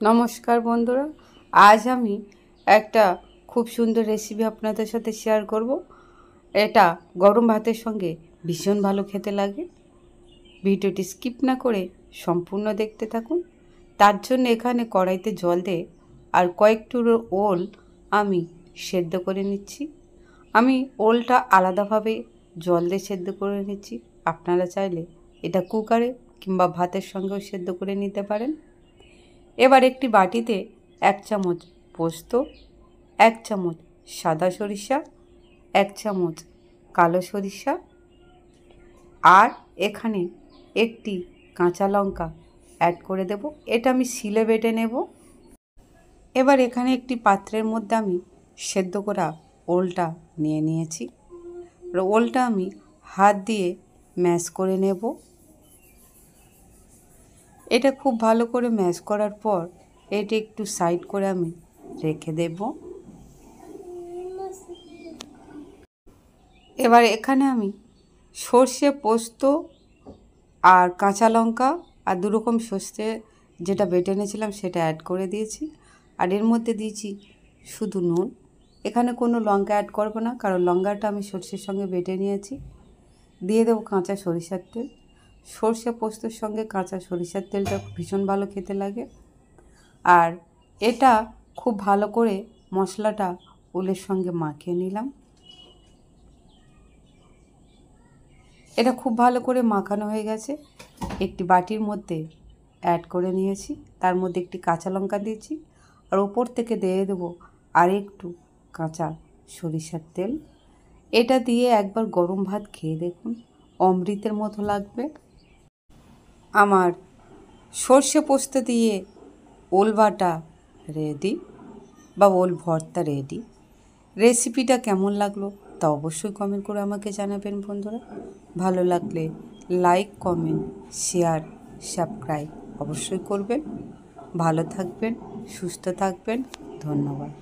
নমস্কার বন্ধুরা, আজ আমি একটা খুব সুন্দর রেসিপি আপনাদের সাথে শেয়ার করব। এটা গরম ভাতের সঙ্গে ভীষণ ভালো খেতে লাগে। ভিডিওটি স্কিপ না করে সম্পূর্ণ দেখতে থাকুন। তার জন্য এখানে কড়াইতে জল দিয়ে আর কয়েক টুকরো ওল আমি সেদ্ধ করে নিচ্ছি। আমি ওলটা আলাদাভাবে জল দিয়ে সেদ্ধ করে নিচ্ছি। আপনারা চাইলে এটা কুকারে কিংবা ভাতের সঙ্গেও সেদ্ধ করে নিতে পারেন। এবার একটি বাটিতে 1 চামচ পোস্ত, 1 চামচ সাদা সরিষা, 1 চামচ কালো সরিষা আর এখানে একটি কাঁচা লঙ্কা অ্যাড করে দেব। এটা আমি শিলে বেটে নেব। এবার এখানে একটি পাত্রের মধ্যে আমি সেদ্ধ করা ওলটা নিয়ে নিয়েছি। ওলটা আমি হাত দিয়ে ম্যাশ করে নেব। এটা খুব ভালো করে ম্যাশ করার পর এটা একটু সাইড করে আমি রেখে দেব। এবার এখানে আমি সর্ষে, পোস্ত আর কাঁচা লঙ্কা আর 2 রকম সর্ষে যেটা বেটে এনেছিলাম সেটা অ্যাড করে দিয়েছি। আর এর মধ্যে দিয়েছি শুধু নুন। এখানে কোনো লঙ্কা অ্যাড করব না, কারণ লঙ্কাটা আমি সর্ষের সঙ্গে বেটে নিয়েছি। দিয়ে দেবো কাঁচা সরিষার তেল। সর্ষে পোস্তর সঙ্গে কাঁচা সরিষার তেলটা ভীষণ ভালো খেতে লাগে। আর এটা খুব ভালো করে মশলাটা ওলের সঙ্গে মাখিয়ে নিলাম। এটা খুব ভালো করে মাখানো হয়ে গেছে। একটি বাটির মধ্যে অ্যাড করে নিয়েছি। তার মধ্যে একটি কাঁচা লঙ্কা দিয়েছি আর ওপর থেকে দিয়ে দেবো আর একটু কাঁচা সরিষার তেল। এটা দিয়ে একবার গরম ভাত খেয়ে দেখুন, অমৃতের মতো লাগবে। আমার সর্ষে পোস্ত দিয়ে ওল বাটা রেডি বা ওল ভর্তা রেডি। রেসিপিটা কেমন লাগলো তা অবশ্যই কমেন্ট করে আমাকে জানাবেন বন্ধুরা। ভালো লাগলে লাইক, কমেন্ট, শেয়ার, সাবস্ক্রাইব অবশ্যই করবেন। ভালো থাকবেন, সুস্থ থাকবেন। ধন্যবাদ।